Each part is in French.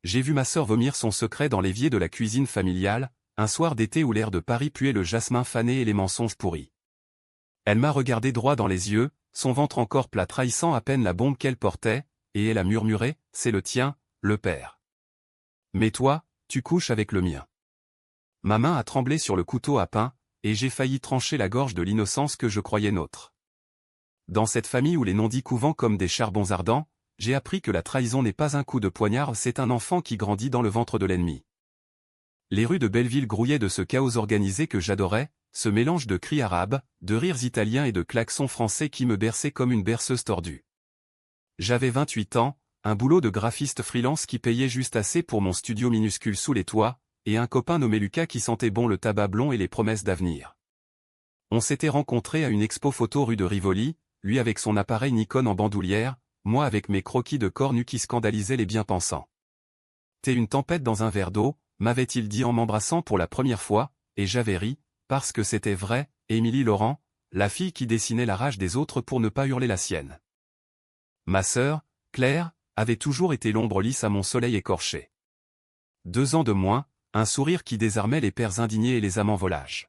j'ai vu ma sœur vomir son secret dans l'évier de la cuisine familiale, un soir d'été où l'air de Paris puait le jasmin fané et les mensonges pourris. Elle m'a regardé droit dans les yeux, son ventre encore plat trahissant à peine la bombe qu'elle portait, et elle a murmuré, « C'est le tien, le père. Mais toi, tu couches avec le mien. » Ma main a tremblé sur le couteau à pain, et j'ai failli trancher la gorge de l'innocence que je croyais nôtre. Dans cette famille où les non-dits couvent comme des charbons ardents, j'ai appris que la trahison n'est pas un coup de poignard, c'est un enfant qui grandit dans le ventre de l'ennemi. Les rues de Belleville grouillaient de ce chaos organisé que j'adorais, ce mélange de cris arabes, de rires italiens et de klaxons français qui me berçait comme une berceuse tordue. J'avais 28 ans, un boulot de graphiste freelance qui payait juste assez pour mon studio minuscule sous les toits, et un copain nommé Lucas qui sentait bon le tabac blond et les promesses d'avenir. On s'était rencontrés à une expo photo rue de Rivoli, lui avec son appareil Nikon en bandoulière, moi avec mes croquis de corps nus qui scandalisaient les bien-pensants. « T'es une tempête dans un verre d'eau », m'avait-il dit en m'embrassant pour la première fois, et j'avais ri, parce que c'était vrai, Émilie Laurent, la fille qui dessinait la rage des autres pour ne pas hurler la sienne. Ma sœur, Claire, avait toujours été l'ombre lisse à mon soleil écorché. 2 ans de moins, un sourire qui désarmait les pères indignés et les amants volages.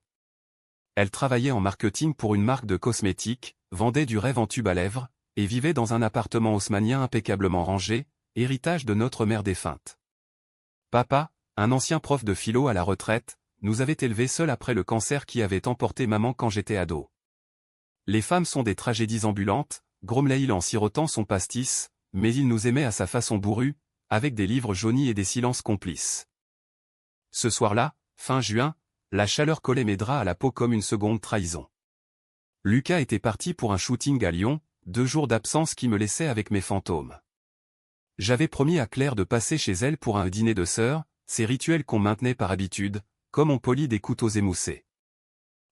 Elle travaillait en marketing pour une marque de cosmétiques, vendait du rêve en tube à lèvres, et vivait dans un appartement haussmannien impeccablement rangé, héritage de notre mère défunte. Papa, un ancien prof de philo à la retraite, nous avait élevés seuls après le cancer qui avait emporté maman quand j'étais ado. Les femmes sont des tragédies ambulantes, grommelait-il en sirotant son pastis, mais il nous aimait à sa façon bourrue, avec des livres jaunis et des silences complices. Ce soir-là, fin juin, la chaleur collait mes draps à la peau comme une seconde trahison. Lucas était parti pour un shooting à Lyon, 2 jours d'absence qui me laissaient avec mes fantômes. J'avais promis à Claire de passer chez elle pour un dîner de sœurs, ces rituels qu'on maintenait par habitude, comme on polit des couteaux émoussés.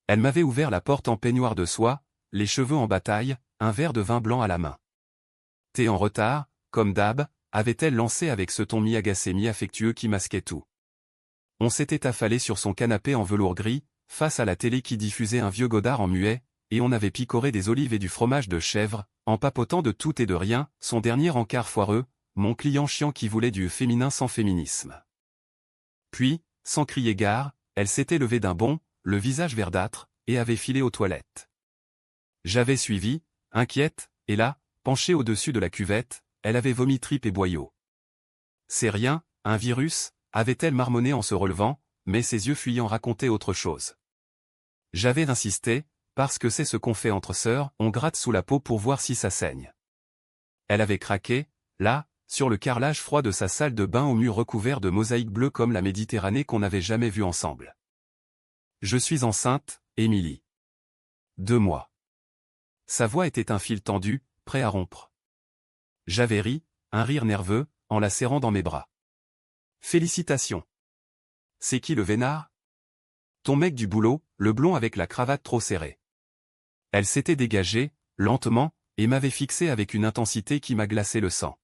Elle m'avait ouvert la porte en peignoir de soie, les cheveux en bataille, un verre de vin blanc à la main. « T'es en retard, comme d'hab », avait-elle lancé avec ce ton mi-agacé mi-affectueux qui masquait tout. On s'était affalé sur son canapé en velours gris, face à la télé qui diffusait un vieux Godard en muet, et on avait picoré des olives et du fromage de chèvre, en papotant de tout et de rien, son dernier encart foireux, mon client chiant qui voulait du féminin sans féminisme. Puis, sans crier gare, elle s'était levée d'un bond, le visage verdâtre, et avait filé aux toilettes. J'avais suivi, inquiète, et là, penchée au-dessus de la cuvette, elle avait vomi tripes et boyaux. « C'est rien, un virus », avait-elle marmonné en se relevant, mais ses yeux fuyants racontaient autre chose. J'avais insisté, parce que c'est ce qu'on fait entre sœurs, on gratte sous la peau pour voir si ça saigne. Elle avait craqué, là, sur le carrelage froid de sa salle de bain aux murs recouverts de mosaïques bleues comme la Méditerranée qu'on n'avait jamais vue ensemble. Je suis enceinte, Émilie. 2 mois. Sa voix était un fil tendu, prêt à rompre. J'avais ri, un rire nerveux, en la serrant dans mes bras. Félicitations. C'est qui le vénard? Ton mec du boulot, le blond avec la cravate trop serrée. Elle s'était dégagée, lentement, et m'avait fixé avec une intensité qui m'a glacé le sang.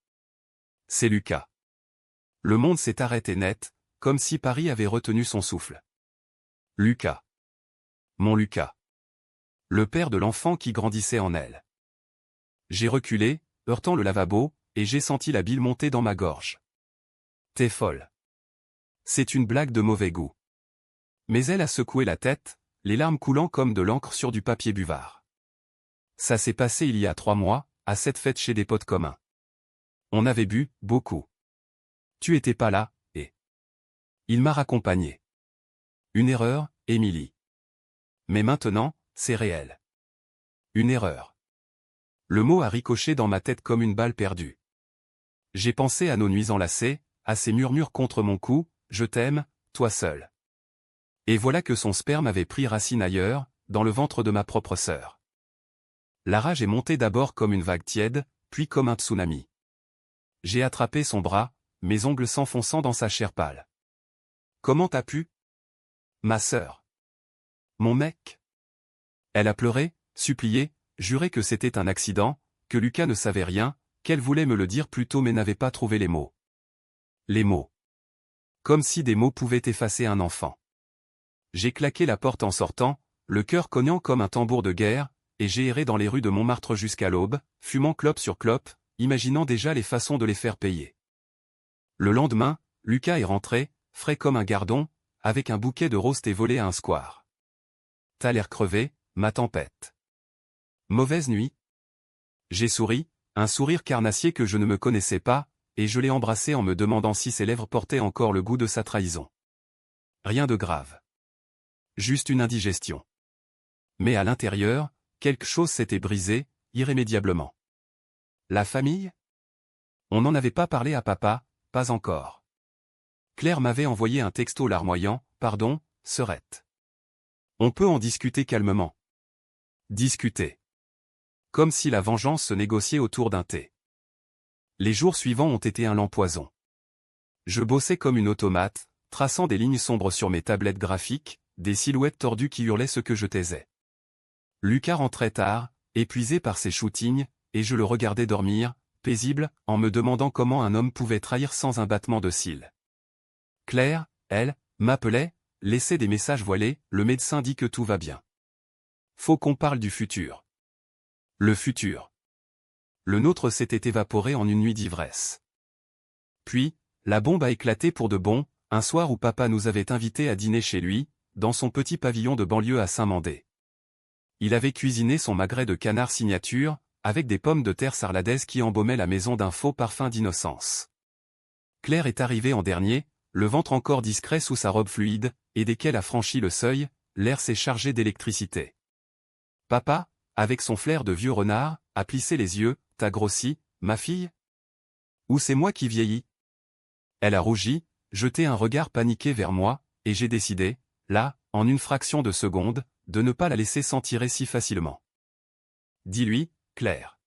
C'est Lucas. Le monde s'est arrêté net, comme si Paris avait retenu son souffle. Lucas. Mon Lucas. Le père de l'enfant qui grandissait en elle. J'ai reculé, heurtant le lavabo, et j'ai senti la bile monter dans ma gorge. T'es folle. C'est une blague de mauvais goût. Mais elle a secoué la tête, les larmes coulant comme de l'encre sur du papier buvard. Ça s'est passé il y a 3 mois, à cette fête chez des potes communs. On avait bu, beaucoup. Tu étais pas là, et... Il m'a raccompagné. Une erreur, Émilie. Mais maintenant, c'est réel. Une erreur. Le mot a ricoché dans ma tête comme une balle perdue. J'ai pensé à nos nuits enlacées, à ces murmures contre mon cou, je t'aime, toi seul. Et voilà que son sperme avait pris racine ailleurs, dans le ventre de ma propre sœur. La rage est montée d'abord comme une vague tiède, puis comme un tsunami. J'ai attrapé son bras, mes ongles s'enfonçant dans sa chair pâle. Comment t'as pu? Ma sœur. Mon mec. Elle a pleuré, supplié, juré que c'était un accident, que Lucas ne savait rien, qu'elle voulait me le dire plus tôt mais n'avait pas trouvé les mots. Les mots. Comme si des mots pouvaient effacer un enfant. J'ai claqué la porte en sortant, le cœur cognant comme un tambour de guerre, et j'ai erré dans les rues de Montmartre jusqu'à l'aube, fumant clope sur clope, imaginant déjà les façons de les faire payer. Le lendemain, Lucas est rentré, frais comme un gardon, avec un bouquet de roses et volé à un square. T'as l'air crevé, ma tempête. Mauvaise nuit. J'ai souri, un sourire carnassier que je ne me connaissais pas, et je l'ai embrassé en me demandant si ses lèvres portaient encore le goût de sa trahison. Rien de grave. Juste une indigestion. Mais à l'intérieur, quelque chose s'était brisé, irrémédiablement. La famille? On n'en avait pas parlé à papa, pas encore. Claire m'avait envoyé un texto larmoyant, « Pardon, sœurette. On peut en discuter calmement. » Discuter. Comme si la vengeance se négociait autour d'un thé. Les jours suivants ont été un lent poison. Je bossais comme une automate, traçant des lignes sombres sur mes tablettes graphiques, des silhouettes tordues qui hurlaient ce que je taisais. Lucas rentrait tard, épuisé par ses shootings, et je le regardais dormir, paisible, en me demandant comment un homme pouvait trahir sans un battement de cils. Claire, elle, m'appelait, laissait des messages voilés, le médecin dit que tout va bien. Faut qu'on parle du futur. Le futur. Le nôtre s'était évaporé en une nuit d'ivresse. Puis, la bombe a éclaté pour de bon, un soir où papa nous avait invités à dîner chez lui, dans son petit pavillon de banlieue à Saint-Mandé. Il avait cuisiné son magret de canard signature, avec des pommes de terre sarladaises qui embaumaient la maison d'un faux parfum d'innocence. Claire est arrivée en dernier, le ventre encore discret sous sa robe fluide, et dès qu'elle a franchi le seuil, l'air s'est chargé d'électricité. Papa, avec son flair de vieux renard, a plissé les yeux, « T'as grossi, ma fille ? Ou c'est moi qui vieillis ?» Elle a rougi, jeté un regard paniqué vers moi, et j'ai décidé, là, en une fraction de seconde, de ne pas la laisser s'en tirer si facilement. Dis-lui, Claire.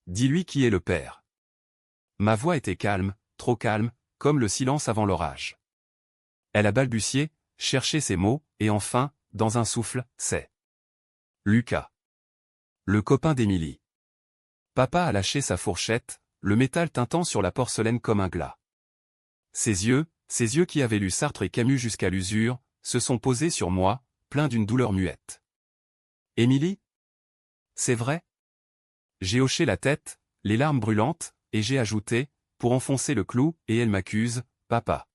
Dis-lui qui est le père. Ma voix était calme, trop calme, comme le silence avant l'orage. Elle a balbutié, cherché ses mots, et enfin, dans un souffle, c'est Lucas. Le copain d'Émilie. Papa a lâché sa fourchette, le métal tintant sur la porcelaine comme un glas. Ses yeux qui avaient lu Sartre et Camus jusqu'à l'usure, se sont posés sur moi, pleins d'une douleur muette. Émilie? C'est vrai? J'ai hoché la tête, les larmes brûlantes, et j'ai ajouté, pour enfoncer le clou, et elle m'accuse, papa.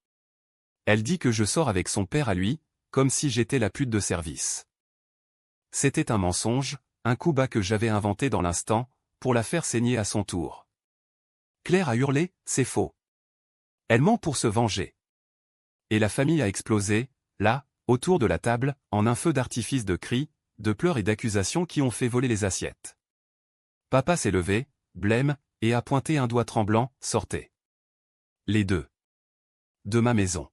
Elle dit que je sors avec son père à lui, comme si j'étais la pute de service. C'était un mensonge, un coup bas que j'avais inventé dans l'instant, pour la faire saigner à son tour. Claire a hurlé, c'est faux. Elle ment pour se venger. Et la famille a explosé, là, autour de la table, en un feu d'artifice de cris, de pleurs et d'accusations qui ont fait voler les assiettes. Papa s'est levé, blême, et a pointé un doigt tremblant, sortez. Les deux. De ma maison.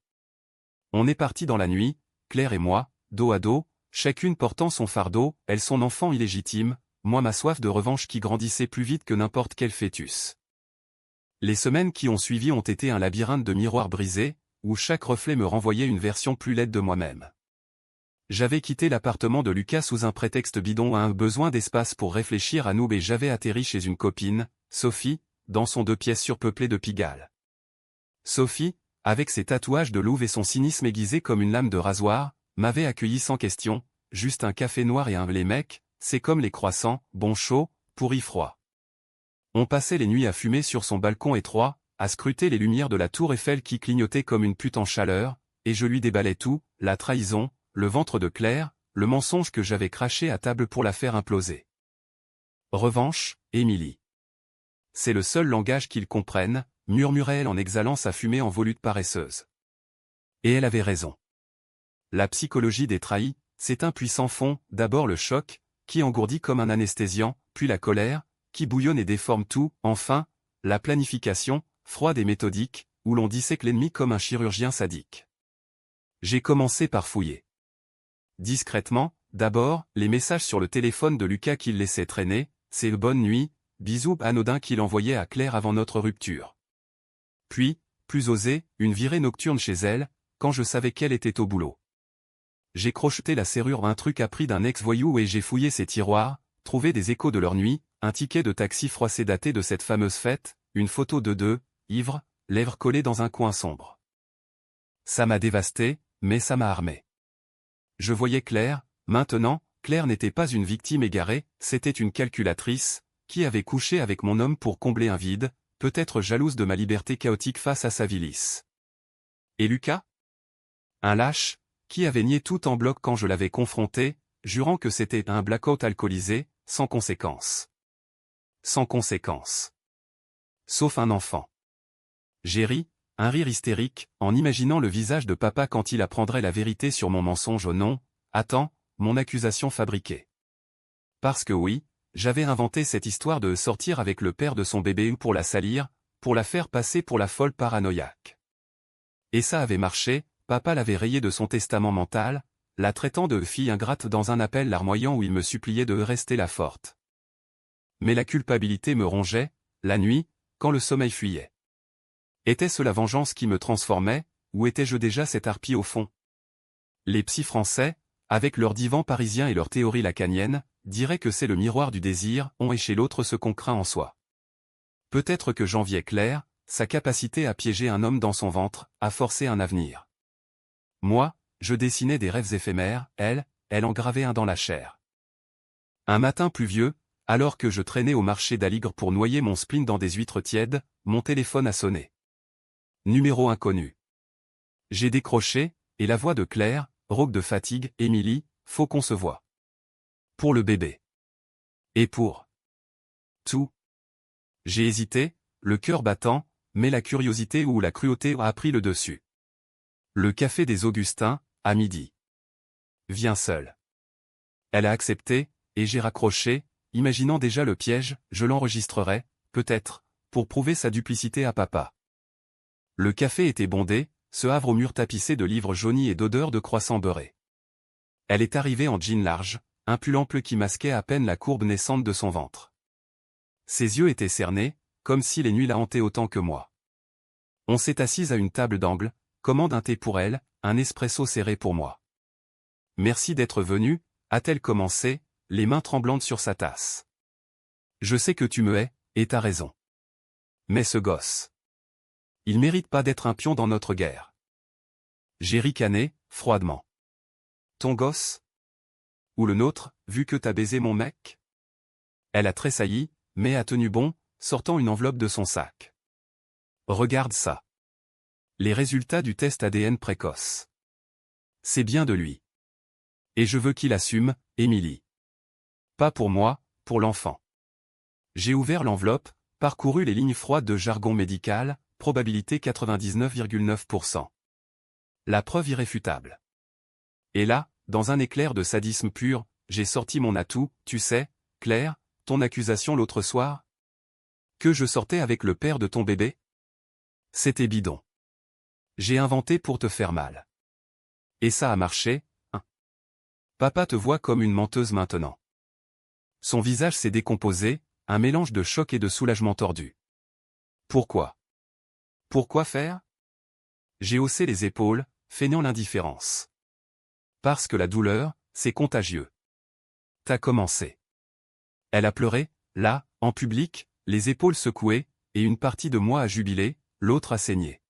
On est partis dans la nuit, Claire et moi, dos à dos, chacune portant son fardeau, elle son enfant illégitime, moi ma soif de revanche qui grandissait plus vite que n'importe quel fœtus. Les semaines qui ont suivi ont été un labyrinthe de miroirs brisés, où chaque reflet me renvoyait une version plus laide de moi-même. J'avais quitté l'appartement de Lucas sous un prétexte bidon à un besoin d'espace pour réfléchir à nous et j'avais atterri chez une copine, Sophie, dans son 2 pièces surpeuplé de Pigalle. Sophie, avec ses tatouages de louve et son cynisme aiguisé comme une lame de rasoir, m'avait accueilli sans question, juste un café noir et un lait mec, c'est comme les croissants, bon chaud, pourri froid. On passait les nuits à fumer sur son balcon étroit, à scruter les lumières de la tour Eiffel qui clignotaient comme une pute en chaleur, et je lui déballais tout, la trahison, le ventre de Claire, le mensonge que j'avais craché à table pour la faire imploser. Revanche, Émilie. C'est le seul langage qu'ils comprennent, murmurait-elle en exhalant sa fumée en volute paresseuse. Et elle avait raison. La psychologie des trahis, c'est un puissant fond, d'abord le choc, qui engourdit comme un anesthésiant, puis la colère, qui bouillonne et déforme tout, enfin, la planification, froide et méthodique, où l'on dissèque l'ennemi comme un chirurgien sadique. J'ai commencé par fouiller. Discrètement, d'abord, les messages sur le téléphone de Lucas qu'il laissait traîner, c'est le bonne nuit, bisous anodin qu'il envoyait à Claire avant notre rupture. Puis, plus osé, une virée nocturne chez elle, quand je savais qu'elle était au boulot. J'ai crocheté la serrure un truc appris d'un ex-voyou et j'ai fouillé ses tiroirs, trouvé des échos de leur nuit, un ticket de taxi froissé daté de cette fameuse fête, une photo de deux, ivres, lèvres collées dans un coin sombre. Ça m'a dévasté, mais ça m'a armé. Je voyais Claire, maintenant, Claire n'était pas une victime égarée, c'était une calculatrice, qui avait couché avec mon homme pour combler un vide, peut-être jalouse de ma liberté chaotique face à sa Willis. Et Lucas? Un lâche, qui avait nié tout en bloc quand je l'avais confronté, jurant que c'était un blackout alcoolisé, sans conséquence. Sans conséquence. Sauf un enfant. J'ai ri, un rire hystérique, en imaginant le visage de papa quand il apprendrait la vérité sur mon mensonge au nom, attends, mon accusation fabriquée. Parce que oui, j'avais inventé cette histoire de sortir avec le père de son bébé pour la salir, pour la faire passer pour la folle paranoïaque. Et ça avait marché, papa l'avait rayé de son testament mental, la traitant de fille ingrate dans un appel larmoyant où il me suppliait de rester la forte. Mais la culpabilité me rongeait, la nuit, quand le sommeil fuyait. Était-ce la vengeance qui me transformait, ou étais-je déjà cette harpie au fond? Les psys français, avec leurs divans parisiens et leur théorie lacanienne, diraient que c'est le miroir du désir, on est chez l'autre ce qu'on craint en soi. Peut-être que j'enviais Claire, sa capacité à piéger un homme dans son ventre, à forcer un avenir. Moi, je dessinais des rêves éphémères, elle en gravait un dans la chair. Un matin pluvieux, alors que je traînais au marché d'Aligre pour noyer mon spleen dans des huîtres tièdes, mon téléphone a sonné. Numéro inconnu. J'ai décroché, et la voix de Claire, rauque de fatigue, Émilie, faut qu'on se voie. Pour le bébé. Et pour tout. J'ai hésité, le cœur battant, mais la curiosité ou la cruauté a pris le dessus. Le café des Augustins, à midi. Viens seul. Elle a accepté, et j'ai raccroché, imaginant déjà le piège, je l'enregistrerai, peut-être, pour prouver sa duplicité à papa. Le café était bondé, ce havre au mur tapissé de livres jaunis et d'odeurs de croissants beurrés. Elle est arrivée en jean large, un pull ample qui masquait à peine la courbe naissante de son ventre. Ses yeux étaient cernés, comme si les nuits la hantaient autant que moi. On s'est assise à une table d'angle, commande un thé pour elle, un espresso serré pour moi. Merci d'être venu, a-t-elle commencé, les mains tremblantes sur sa tasse. Je sais que tu me hais, et t'as raison. Mais ce gosse. Il mérite pas d'être un pion dans notre guerre. J'ai ricané, froidement. Ton gosse? Ou le nôtre, vu que t'as baisé mon mec? Elle a tressailli, mais a tenu bon, sortant une enveloppe de son sac. Regarde ça. Les résultats du test ADN précoce. C'est bien de lui. Et je veux qu'il assume, Émilie. Pas pour moi, pour l'enfant. J'ai ouvert l'enveloppe, parcouru les lignes froides de jargon médical, probabilité 99,9%. La preuve irréfutable. Et là, dans un éclair de sadisme pur, j'ai sorti mon atout, tu sais, Claire, ton accusation l'autre soir? Que je sortais avec le père de ton bébé? C'était bidon. J'ai inventé pour te faire mal. Et ça a marché, hein? Papa te voit comme une menteuse maintenant. Son visage s'est décomposé, un mélange de choc et de soulagement tordu. Pourquoi? Pourquoi faire? J'ai haussé les épaules, feignant l'indifférence. Parce que la douleur, c'est contagieux. T'as commencé. Elle a pleuré, là, en public, les épaules secouées, et une partie de moi a jubilé, l'autre a saigné.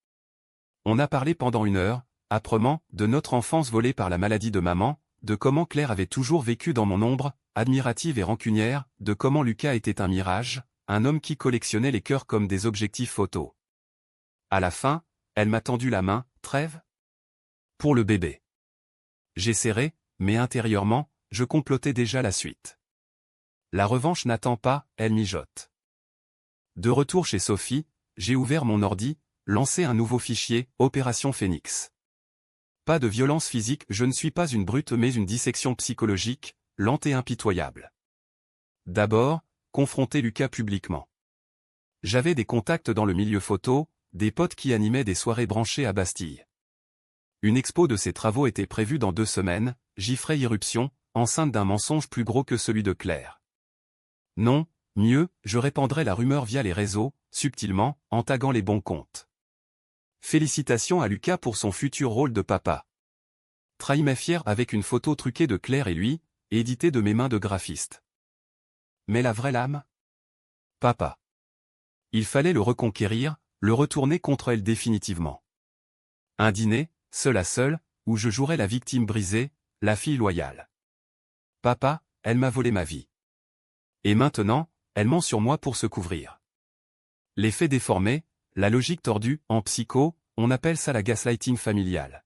On a parlé pendant 1 heure, âprement, de notre enfance volée par la maladie de maman, de comment Claire avait toujours vécu dans mon ombre, admirative et rancunière, de comment Lucas était un mirage, un homme qui collectionnait les cœurs comme des objectifs photos. À la fin, elle m'a tendu la main, trêve? Pour le bébé. J'ai serré, mais intérieurement, je complotais déjà la suite. La revanche n'attend pas, elle mijote. De retour chez Sophie, j'ai ouvert mon ordi, lancé un nouveau fichier, Opération Phénix. Pas de violence physique, je ne suis pas une brute mais une dissection psychologique, lente et impitoyable. D'abord, confronter Lucas publiquement. J'avais des contacts dans le milieu photo, des potes qui animaient des soirées branchées à Bastille. Une expo de ses travaux était prévue dans 2 semaines, j'y ferai irruption, enceinte d'un mensonge plus gros que celui de Claire. Non, mieux, je répandrai la rumeur via les réseaux, subtilement, en taguant les bons comptes. Félicitations à Lucas pour son futur rôle de papa. Trahi fier avec une photo truquée de Claire et lui, éditée de mes mains de graphiste. Mais la vraie lame? Papa. Il fallait le reconquérir, le retourner contre elle définitivement. Un dîner, seul à seul, où je jouerais la victime brisée, la fille loyale. Papa, elle m'a volé ma vie. Et maintenant, elle ment sur moi pour se couvrir. Les faits déformés, la logique tordue, en psycho, on appelle ça la gaslighting familiale.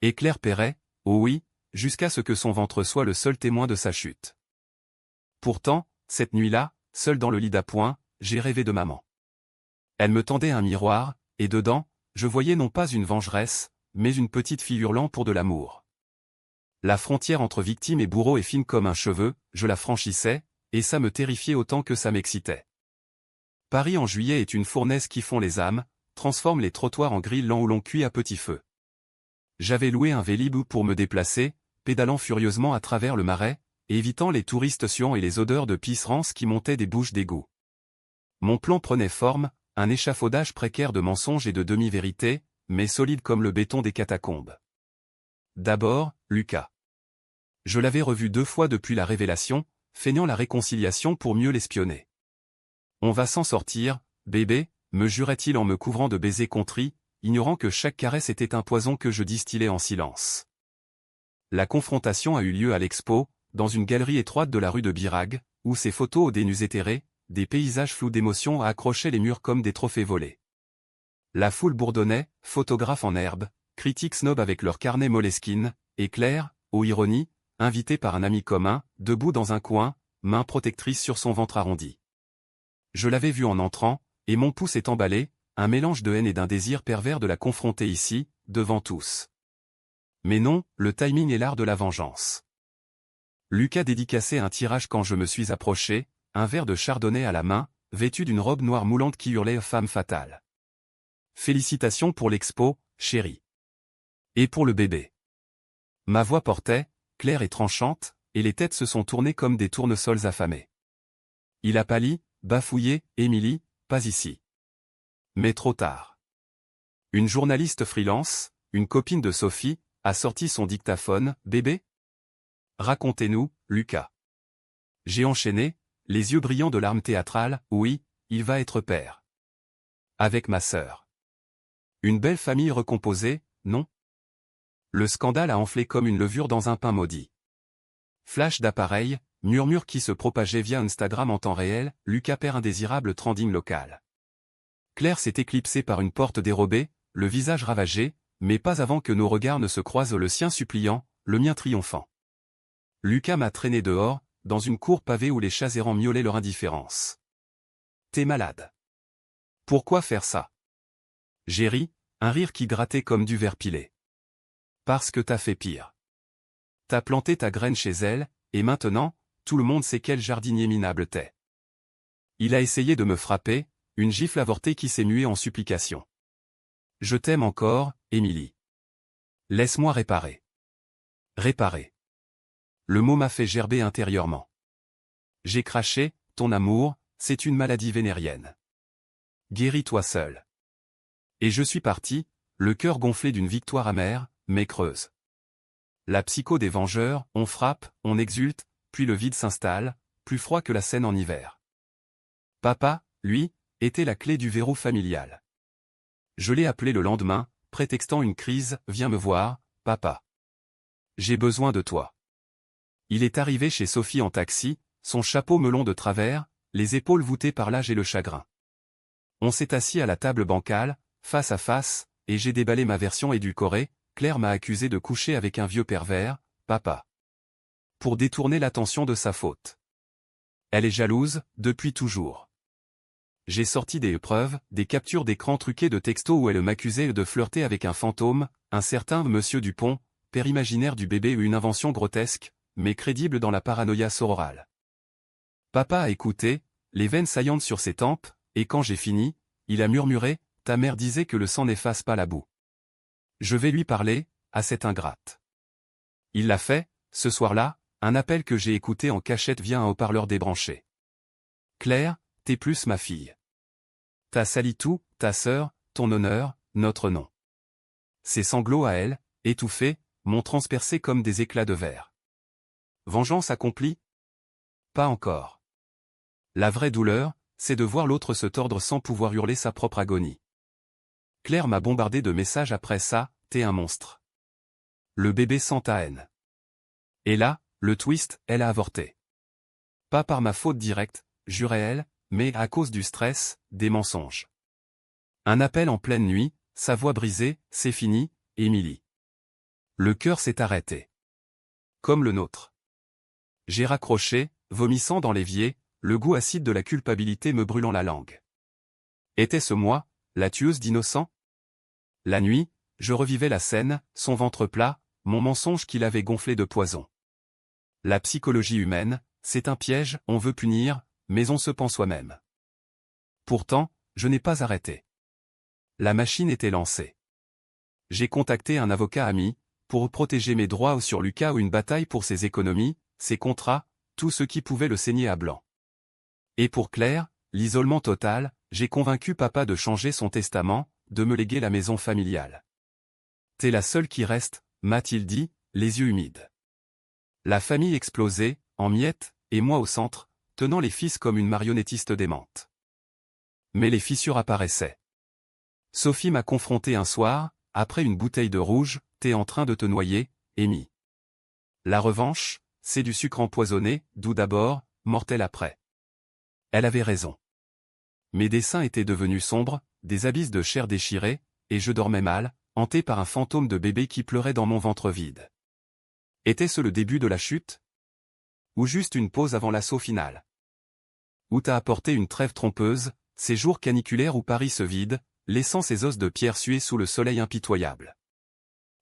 Et Claire paierait, oh oui, jusqu'à ce que son ventre soit le seul témoin de sa chute. Pourtant, cette nuit-là, seul dans le lit d'appoint, j'ai rêvé de maman. Elle me tendait un miroir, et dedans, je voyais non pas une vengeresse, mais une petite fille hurlant pour de l'amour. La frontière entre victime et bourreau est fine comme un cheveu, je la franchissais, et ça me terrifiait autant que ça m'excitait. Paris en juillet est une fournaise qui fond les âmes, transforme les trottoirs en grilles lents où l'on cuit à petit feu. J'avais loué un Vélib pour me déplacer, pédalant furieusement à travers le marais, évitant les touristes suants et les odeurs de pisse rance qui montaient des bouches d'égout. Mon plan prenait forme, un échafaudage précaire de mensonges et de demi-vérités, mais solide comme le béton des catacombes. D'abord, Lucas. Je l'avais revu 2 fois depuis la révélation, feignant la réconciliation pour mieux l'espionner. On va s'en sortir, bébé, me jurait-il en me couvrant de baisers contrits, ignorant que chaque caresse était un poison que je distillais en silence. La confrontation a eu lieu à l'Expo, dans une galerie étroite de la rue de Birague, où ses photos aux dénus éthérés, des paysages flous d'émotions accrochaient les murs comme des trophées volés. La foule bourdonnait, photographes en herbe, critiques snobs avec leur carnet Moleskine, et Claire, ô ironie, invitée par un ami commun, debout dans un coin, main protectrice sur son ventre arrondi. Je l'avais vue en entrant, et mon pouls s'est emballé, un mélange de haine et d'un désir pervers de la confronter ici, devant tous. Mais non, le timing est l'art de la vengeance. Lucas dédicaçait un tirage quand je me suis approché, un verre de chardonnay à la main, vêtu d'une robe noire moulante qui hurlait « femme fatale ». Félicitations pour l'expo, chérie. Et pour le bébé. Ma voix portait, claire et tranchante, et les têtes se sont tournées comme des tournesols affamés. Il a pâli, bafouillé, Émilie, pas ici. Mais trop tard. Une journaliste freelance, une copine de Sophie, a sorti son dictaphone, bébé ? Racontez-nous, Lucas. J'ai enchaîné, les yeux brillants de larmes théâtrales, oui, il va être père. Avec ma sœur. Une belle famille recomposée, non ? Le scandale a enflé comme une levure dans un pain maudit. Flash d'appareil, murmure qui se propageait via Instagram en temps réel, Lucas perd indésirable trending local. Claire s'est éclipsée par une porte dérobée, le visage ravagé, mais pas avant que nos regards ne se croisent, le sien suppliant, le mien triomphant. Lucas m'a traîné dehors, dans une cour pavée où les chats errants miaulaient leur indifférence. T'es malade. Pourquoi faire ça ? J'ai ri, un rire qui grattait comme du verre pilé. Parce que t'as fait pire. T'as planté ta graine chez elle, et maintenant, tout le monde sait quel jardinier minable t'es. Il a essayé de me frapper, une gifle avortée qui s'est muée en supplication. Je t'aime encore, Émilie. Laisse-moi réparer. Réparer. Le mot m'a fait gerber intérieurement. J'ai craché, ton amour, c'est une maladie vénérienne. Guéris-toi seul. Et je suis parti, le cœur gonflé d'une victoire amère, mais creuse. La psycho des vengeurs, on frappe, on exulte, puis le vide s'installe, plus froid que la Seine en hiver. Papa, lui, était la clé du verrou familial. Je l'ai appelé le lendemain, prétextant une crise, viens me voir, papa. J'ai besoin de toi. Il est arrivé chez Sophie en taxi, son chapeau melon de travers, les épaules voûtées par l'âge et le chagrin. On s'est assis à la table bancale, face à face, et j'ai déballé ma version édulcorée. Claire m'a accusé de coucher avec un vieux pervers, papa. Pour détourner l'attention de sa faute. Elle est jalouse, depuis toujours. J'ai sorti des preuves, des captures d'écran truquées de textos où elle m'accusait de flirter avec un fantôme, un certain Monsieur Dupont, père imaginaire du bébé, une invention grotesque, mais crédible dans la paranoïa sororale. Papa a écouté, les veines saillantes sur ses tempes, et quand j'ai fini, il a murmuré, ta mère disait que le sang n'efface pas la boue. Je vais lui parler, à cette ingrate. Il l'a fait, ce soir-là, un appel que j'ai écouté en cachette via un haut-parleur débranché. Claire, t'es plus ma fille. T'as sali tout, ta sœur, ton honneur, notre nom. Ses sanglots à elle, étouffés, m'ont transpercé comme des éclats de verre. Vengeance accomplie ? Pas encore. La vraie douleur, c'est de voir l'autre se tordre sans pouvoir hurler sa propre agonie. Claire m'a bombardé de messages après ça, t'es un monstre. Le bébé sent ta haine. Et là, le twist, elle a avorté. Pas par ma faute directe, jurait elle, mais à cause du stress, des mensonges. Un appel en pleine nuit, sa voix brisée, c'est fini, Émilie. Le cœur s'est arrêté. Comme le nôtre. J'ai raccroché, vomissant dans l'évier, le goût acide de la culpabilité me brûlant la langue. Était-ce moi, la tueuse d'innocents? La nuit, je revivais la scène, son ventre plat, mon mensonge qui l'avait gonflé de poison. La psychologie humaine, c'est un piège, on veut punir, mais on se pend soi-même. Pourtant, je n'ai pas arrêté. La machine était lancée. J'ai contacté un avocat ami, pour protéger mes droits sur Lucas ou une bataille pour ses économies, ses contrats, tout ce qui pouvait le saigner à blanc. Et pour Claire, l'isolement total, j'ai convaincu papa de changer son testament, de me léguer la maison familiale. T'es la seule qui reste, m'a-t-il dit, les yeux humides. La famille explosait, en miettes, et moi au centre, tenant les fils comme une marionnettiste démente. Mais les fissures apparaissaient. Sophie m'a confronté un soir, après une bouteille de rouge, t'es en train de te noyer, Amy. La revanche, c'est du sucre empoisonné, doux d'abord, mortel après. Elle avait raison. Mes dessins étaient devenus sombres, des abysses de chair déchirée, et je dormais mal, hanté par un fantôme de bébé qui pleurait dans mon ventre vide. Était-ce le début de la chute? Ou juste une pause avant l'assaut final? Ou t'as apporté une trêve trompeuse, ces jours caniculaires où Paris se vide, laissant ses os de pierre suer sous le soleil impitoyable.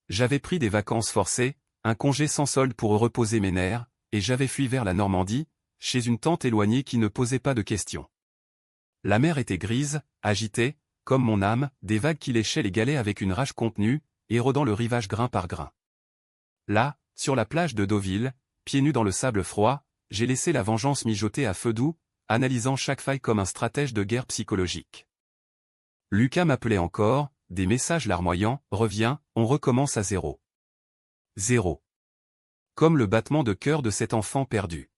J'avais pris des vacances forcées, un congé sans solde pour reposer mes nerfs, et j'avais fui vers la Normandie, chez une tante éloignée qui ne posait pas de questions. La mer était grise, agitée, comme mon âme, des vagues qui léchaient les galets avec une rage contenue, érodant le rivage grain par grain. Là, sur la plage de Deauville, pieds nus dans le sable froid, j'ai laissé la vengeance mijoter à feu doux, analysant chaque faille comme un stratège de guerre psychologique. Lucas m'appelait encore, des messages larmoyants, reviens, on recommence à zéro. Zéro. Comme le battement de cœur de cet enfant perdu.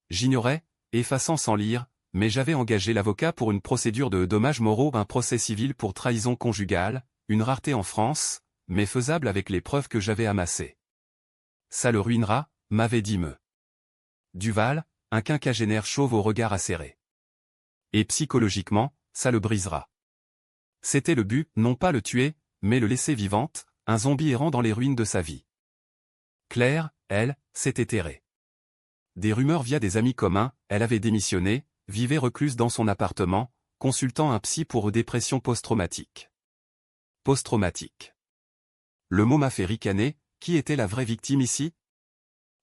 J'ignorais, effaçant sans lire, mais j'avais engagé l'avocat pour une procédure de dommages moraux, un procès civil pour trahison conjugale, une rareté en France, mais faisable avec les preuves que j'avais amassées. Ça le ruinera, m'avait dit me. Duval, un quinquagénaire chauve au regard acéré. Et psychologiquement, ça le brisera. C'était le but, non pas le tuer, mais le laisser vivante, un zombie errant dans les ruines de sa vie. Claire, elle, s'était terrée. Des rumeurs via des amis communs, elle avait démissionné, vivait recluse dans son appartement, consultant un psy pour dépression post-traumatique. Post-traumatique. Le mot m'a fait ricaner, qui était la vraie victime ici?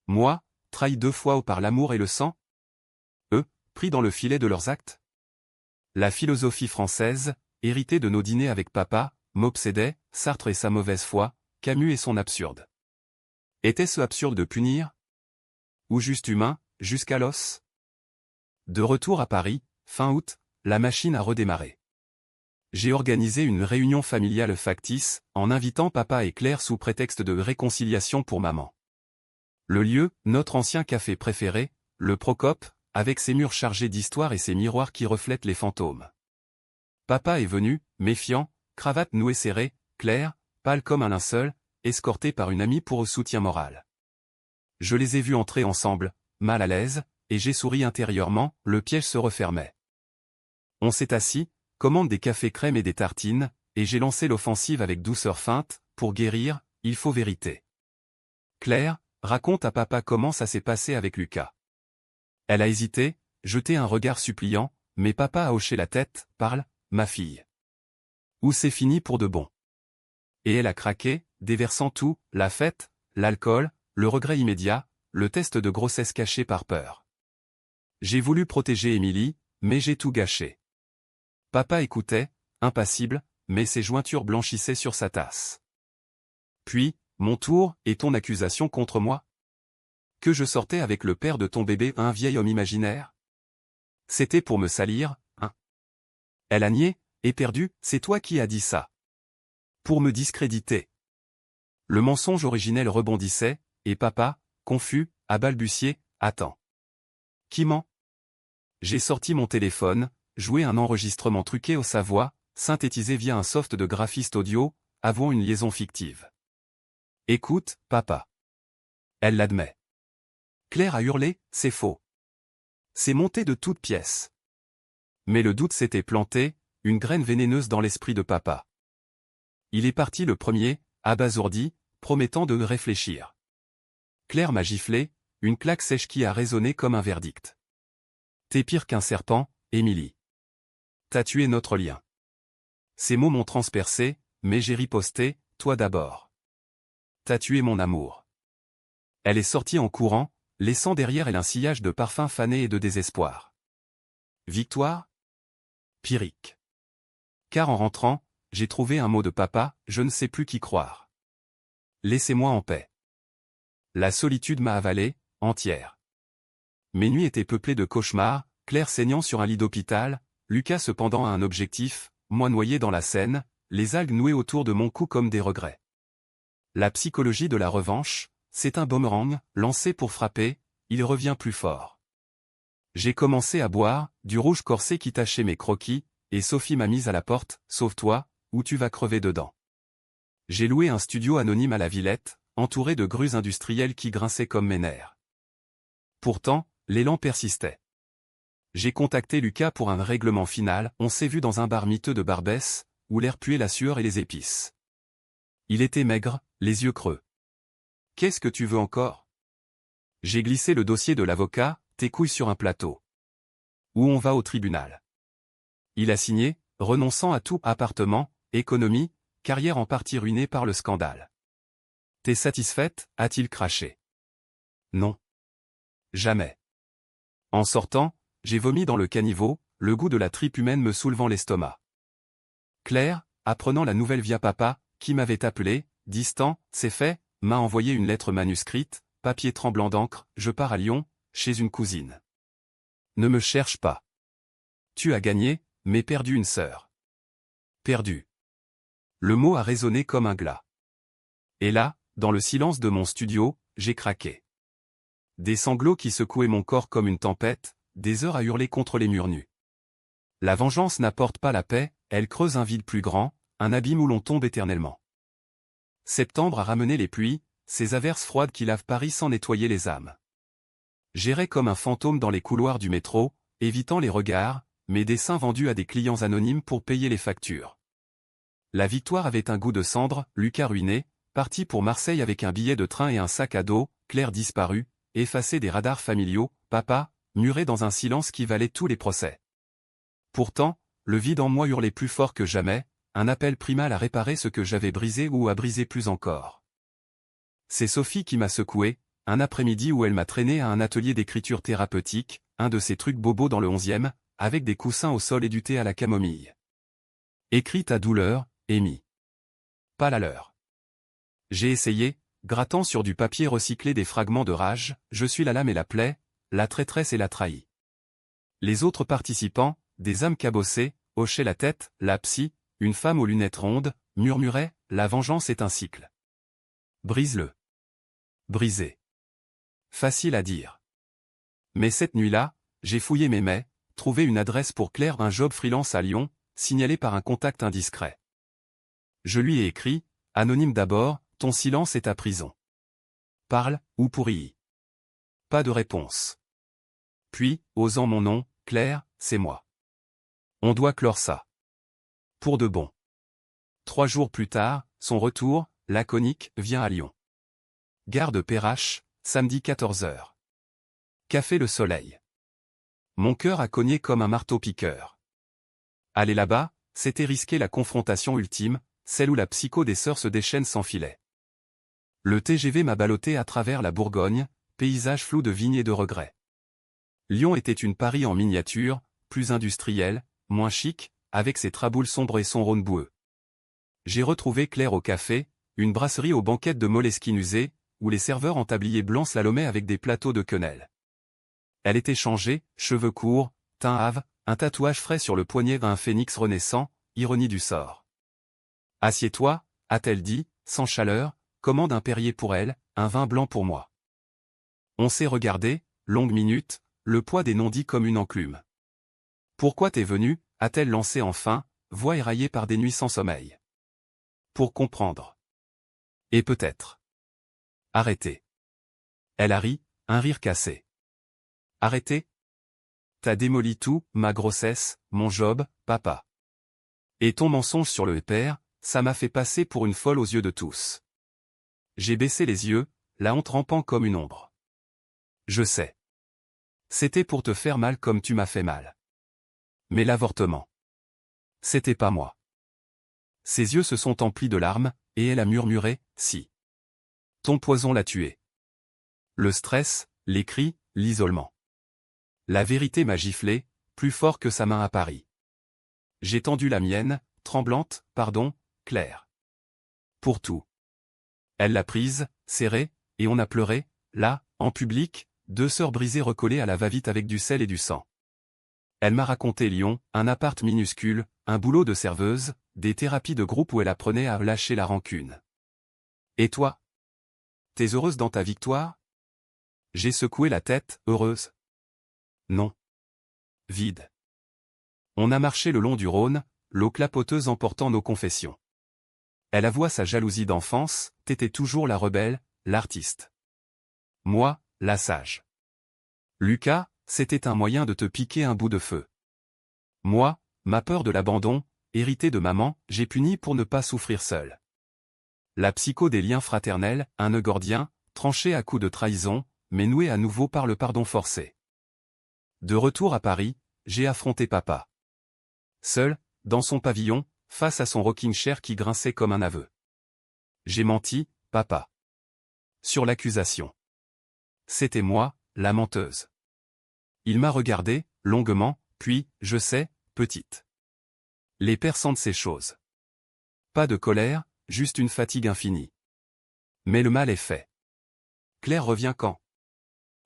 Moi, trahi 2 fois par l'amour et le sang? Eux, pris dans le filet de leurs actes? La philosophie française, héritée de nos dîners avec papa, m'obsédait, Sartre et sa mauvaise foi, Camus et son absurde. Était-ce absurde de punir? Ou juste humain, jusqu'à l'os? De retour à Paris, fin août, la machine a redémarré. J'ai organisé une réunion familiale factice, en invitant papa et Claire sous prétexte de réconciliation pour maman. Le lieu, notre ancien café préféré, le Procope, avec ses murs chargés d'histoire et ses miroirs qui reflètent les fantômes. Papa est venu, méfiant, cravate nouée serrée, Claire, pâle comme un linceul, escortée par une amie pour soutien moral. Je les ai vus entrer ensemble, mal à l'aise, et j'ai souri intérieurement, le piège se refermait. On s'est assis, commande des cafés crème et des tartines, et j'ai lancé l'offensive avec douceur feinte, pour guérir, il faut vérité. Claire, raconte à papa comment ça s'est passé avec Lucas. Elle a hésité, jeté un regard suppliant, mais papa a hoché la tête, parle, ma fille. Où c'est fini pour de bon. Et elle a craqué, déversant tout, la fête, l'alcool, le regret immédiat, le test de grossesse caché par peur. J'ai voulu protéger Émilie, mais j'ai tout gâché. Papa écoutait, impassible, mais ses jointures blanchissaient sur sa tasse. Puis, mon tour, et ton accusation contre moi? Que je sortais avec le père de ton bébé, un vieil homme imaginaire? C'était pour me salir, hein? Elle a nié, éperdu, c'est toi qui as dit ça. Pour me discréditer. Le mensonge originel rebondissait, et papa, confus, a balbutié, attends. Qui ment? J'ai sorti mon téléphone, joué un enregistrement truqué au sa voix, synthétisé via un soft de graphiste audio, avouant une liaison fictive. Écoute, papa. Elle l'admet. Claire a hurlé, c'est faux. C'est monté de toutes pièces. Mais le doute s'était planté, une graine vénéneuse dans l'esprit de papa. Il est parti le premier, abasourdi, promettant de réfléchir. Claire m'a giflé, une claque sèche qui a résonné comme un verdict. T'es pire qu'un serpent, Émilie. T'as tué notre lien. Ces mots m'ont transpercé, mais j'ai riposté, toi d'abord. T'as tué mon amour. Elle est sortie en courant, laissant derrière elle un sillage de parfums fanés et de désespoir. Victoire? Pyrrhic. Car en rentrant, j'ai trouvé un mot de papa, je ne sais plus qui croire. Laissez-moi en paix. La solitude m'a avalé, entière. Mes nuits étaient peuplées de cauchemars, Claire saignant sur un lit d'hôpital, Lucas se pendant à un objectif, moi noyé dans la Seine, les algues nouées autour de mon cou comme des regrets. La psychologie de la revanche, c'est un boomerang, lancé pour frapper, il revient plus fort. J'ai commencé à boire, du rouge corsé qui tachait mes croquis, et Sophie m'a mise à la porte, sauve-toi, ou tu vas crever dedans. J'ai loué un studio anonyme à la Villette, entouré de grues industrielles qui grinçaient comme mes nerfs. Pourtant, l'élan persistait. J'ai contacté Lucas pour un règlement final, on s'est vu dans un bar miteux de Barbès, où l'air puait la sueur et les épices. Il était maigre, les yeux creux. Qu'est-ce que tu veux encore? J'ai glissé le dossier de l'avocat, tes couilles sur un plateau. Ou on va au tribunal. Il a signé, renonçant à tout, appartement, économie, carrière en partie ruinée par le scandale. T'es satisfaite, a-t-il craché. Non. Jamais. En sortant, j'ai vomi dans le caniveau, le goût de la tripe humaine me soulevant l'estomac. Claire, apprenant la nouvelle via papa, qui m'avait appelé, distant, c'est fait, m'a envoyé une lettre manuscrite, papier tremblant d'encre, je pars à Lyon, chez une cousine. Ne me cherche pas. Tu as gagné, mais perdu une sœur. Perdu. Le mot a résonné comme un glas. Et là, dans le silence de mon studio, j'ai craqué. Des sanglots qui secouaient mon corps comme une tempête, des heures à hurler contre les murs nus. La vengeance n'apporte pas la paix, elle creuse un vide plus grand, un abîme où l'on tombe éternellement. Septembre a ramené les pluies, ces averses froides qui lavent Paris sans nettoyer les âmes. J'errais comme un fantôme dans les couloirs du métro, évitant les regards, mes dessins vendus à des clients anonymes pour payer les factures. La victoire avait un goût de cendre, Lucas ruiné, parti pour Marseille avec un billet de train et un sac à dos, Claire disparue, effacée des radars familiaux, papa, muré dans un silence qui valait tous les procès. Pourtant, le vide en moi hurlait plus fort que jamais, un appel primal à réparer ce que j'avais brisé ou à briser plus encore. C'est Sophie qui m'a secoué, un après-midi où elle m'a traîné à un atelier d'écriture thérapeutique, un de ces trucs bobos dans le 11e, avec des coussins au sol et du thé à la camomille. Écris ta douleur, Amy. Pas la leur. J'ai essayé, grattant sur du papier recyclé des fragments de rage, je suis la lame et la plaie, la traîtresse et la trahie. Les autres participants, des âmes cabossées, hochaient la tête, la psy, une femme aux lunettes rondes, murmurait, la vengeance est un cycle. Brise-le. Briser. Facile à dire. Mais cette nuit-là, j'ai fouillé mes mails, trouvé une adresse pour Claire, un job freelance à Lyon, signalé par un contact indiscret. Je lui ai écrit, anonyme d'abord, ton silence est ta prison. Parle, ou pourris. Pas de réponse. Puis, osant mon nom, Claire, c'est moi. On doit clore ça. Pour de bon. 3 jours plus tard, son retour, laconique, vient à Lyon. Gare de Perrache, samedi 14h. Café Le Soleil. Mon cœur a cogné comme un marteau-piqueur. Aller là-bas, c'était risquer la confrontation ultime, celle où la psycho des sœurs se déchaîne sans filet. Le TGV m'a ballotté à travers la Bourgogne, paysage flou de vignes et de regrets. Lyon était une Paris en miniature, plus industrielle, moins chic, avec ses traboules sombres et son Rhône boueux. J'ai retrouvé Claire au café, une brasserie aux banquettes de Moleskine usée, où les serveurs en tablier blanc slalomaient avec des plateaux de quenelle. Elle était changée, cheveux courts, teint hâve, un tatouage frais sur le poignet d'un phénix renaissant, ironie du sort. « Assieds-toi » a-t-elle dit, sans chaleur, commande un Perrier pour elle, un vin blanc pour moi. On s'est regardé, longue minute, le poids des non-dits comme une enclume. « Pourquoi t'es venue » a-t-elle lancé enfin, voix éraillée par des nuits sans sommeil. Pour comprendre. Et peut-être. Arrêtez. Elle a ri, un rire cassé. Arrêtez. T'as démoli tout, ma grossesse, mon job, papa. Et ton mensonge sur le père, ça m'a fait passer pour une folle aux yeux de tous. J'ai baissé les yeux, la honte rampant comme une ombre. Je sais. C'était pour te faire mal comme tu m'as fait mal. Mais l'avortement. C'était pas moi. Ses yeux se sont emplis de larmes, et elle a murmuré, si. Ton poison l'a tué. Le stress, les cris, l'isolement. La vérité m'a giflé, plus fort que sa main à Paris. J'ai tendu la mienne, tremblante, pardon, Claire. Pour tout. Elle l'a prise, serrée, et on a pleuré, là, en public, deux sœurs brisées recollées à la va-vite avec du sel et du sang. Elle m'a raconté Lyon, un appart minuscule, un boulot de serveuse, des thérapies de groupe où elle apprenait à lâcher la rancune. Et toi? T'es heureuse dans ta victoire? J'ai secoué la tête, heureuse. Non. Vide. On a marché le long du Rhône, l'eau clapoteuse emportant nos confessions. Elle avoua sa jalousie d'enfance, t'étais toujours la rebelle, l'artiste. Moi, la sage. Lucas, c'était un moyen de te piquer un bout de feu. Moi, ma peur de l'abandon, héritée de maman, j'ai puni pour ne pas souffrir seul. La psycho des liens fraternels, un nœud gordien, tranché à coups de trahison, mais noué à nouveau par le pardon forcé. De retour à Paris, j'ai affronté papa. Seul, dans son pavillon, face à son rocking chair qui grinçait comme un aveu. J'ai menti, papa. Sur l'accusation. C'était moi, la menteuse. Il m'a regardé, longuement, puis, je sais, petite. Les perçant de ces choses. Pas de colère, juste une fatigue infinie. Mais le mal est fait. Claire revient quand?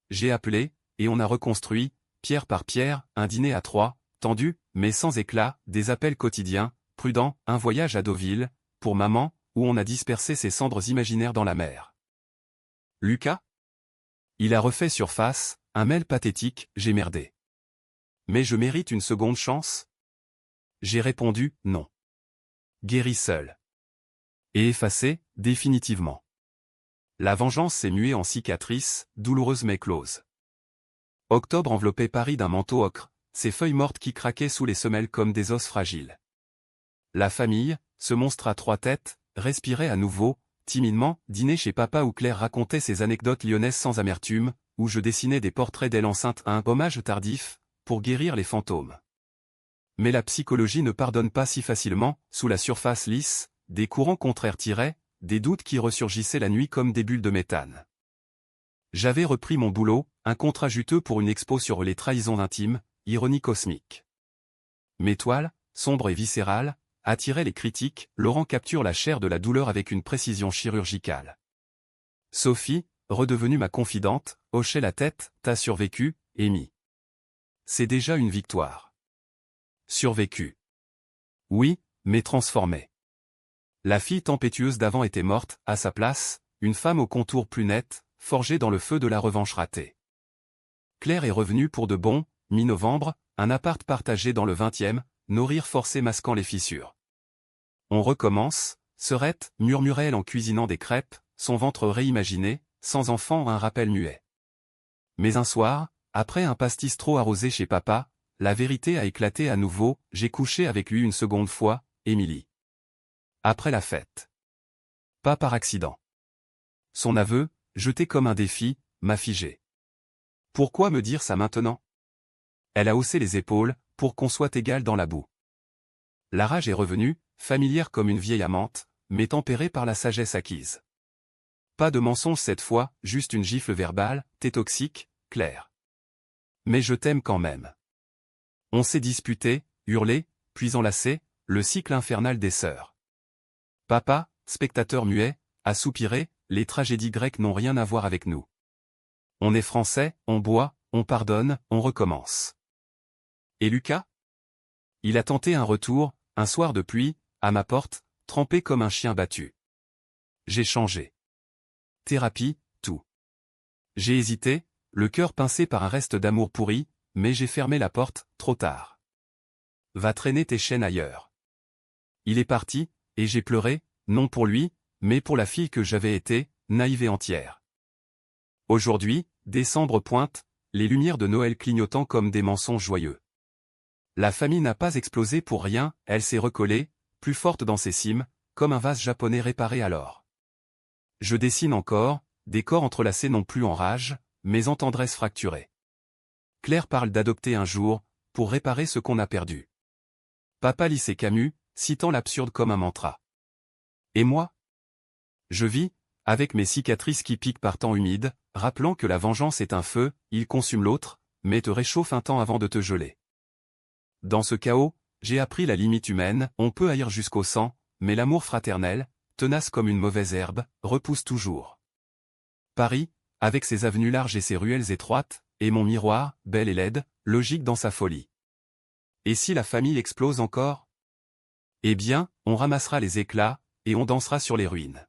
J'ai appelé, et on a reconstruit, pierre par pierre, un dîner à trois, tendu, mais sans éclat, des appels quotidiens, prudents, un voyage à Deauville, pour maman, où on a dispersé ses cendres imaginaires dans la mer. Lucas? Il a refait surface, un mail pathétique, j'ai merdé. Mais je mérite une seconde chance? J'ai répondu, non. Guéri seul. Et effacé, définitivement. La vengeance s'est muée en cicatrice, douloureuse mais close. Octobre enveloppait Paris d'un manteau ocre, ses feuilles mortes qui craquaient sous les semelles comme des os fragiles. La famille, ce monstre à trois têtes, respirait à nouveau, timidement, dîner chez papa où Claire racontait ses anecdotes lyonnaises sans amertume, où je dessinais des portraits d'elle enceinte à un hommage tardif, pour guérir les fantômes. Mais la psychologie ne pardonne pas si facilement, sous la surface lisse, des courants contraires tiraient, des doutes qui ressurgissaient la nuit comme des bulles de méthane. J'avais repris mon boulot, un contrat juteux pour une expo sur les trahisons intimes, ironie cosmique. Mes toiles, sombres et viscérales, attiraient les critiques, Laurent capture la chair de la douleur avec une précision chirurgicale. Sophie, redevenue ma confidente, hochait la tête, t'as survécu, Amy. C'est déjà une victoire. Survécu. Oui, mais transformée. La fille tempétueuse d'avant était morte, à sa place, une femme au contour plus net, forgée dans le feu de la revanche ratée. Claire est revenue pour de bon, mi-novembre, un appart partagé dans le 20e, nos rires forcés masquant les fissures. On recommence, Serette, murmurait-elle en cuisinant des crêpes, son ventre réimaginé, sans enfant un rappel muet. Mais un soir, après un pastis trop arrosé chez papa, la vérité a éclaté à nouveau, j'ai couché avec lui une seconde fois, Émilie. Après la fête. Pas par accident. Son aveu, jeté comme un défi, m'a figé. Pourquoi me dire ça maintenant? Elle a haussé les épaules, pour qu'on soit égal dans la boue. La rage est revenue, familière comme une vieille amante, mais tempérée par la sagesse acquise. Pas de mensonge cette fois, juste une gifle verbale, t'es toxique, Claire. Mais je t'aime quand même. On s'est disputé, hurlé, puis enlacé, le cycle infernal des sœurs. Papa, spectateur muet, a soupiré, les tragédies grecques n'ont rien à voir avec nous. On est français, on boit, on pardonne, on recommence. Et Lucas? Il a tenté un retour, un soir de pluie, à ma porte, trempé comme un chien battu. J'ai changé. Thérapie, tout. J'ai hésité, le cœur pincé par un reste d'amour pourri, mais j'ai fermé la porte, trop tard. Va traîner tes chaînes ailleurs. Il est parti, et j'ai pleuré, non pour lui, mais pour la fille que j'avais été, naïve et entière. Aujourd'hui, décembre pointe, les lumières de Noël clignotant comme des mensonges joyeux. La famille n'a pas explosé pour rien, elle s'est recollée, plus forte dans ses cimes, comme un vase japonais réparé alors. Je dessine encore, des corps entrelacés non plus en rage, mais en tendresse fracturée. Claire parle d'adopter un jour, pour réparer ce qu'on a perdu. Papa lit ses Camus, citant l'absurde comme un mantra. Et moi? Je vis, avec mes cicatrices qui piquent par temps humide, rappelant que la vengeance est un feu, il consume l'autre, mais te réchauffe un temps avant de te geler. Dans ce chaos, j'ai appris la limite humaine, on peut haïr jusqu'au sang, mais l'amour fraternel, tenace comme une mauvaise herbe, repousse toujours. Paris, avec ses avenues larges et ses ruelles étroites, est mon miroir, belle et laide, logique dans sa folie. Et si la famille explose encore? Eh bien, on ramassera les éclats, et on dansera sur les ruines.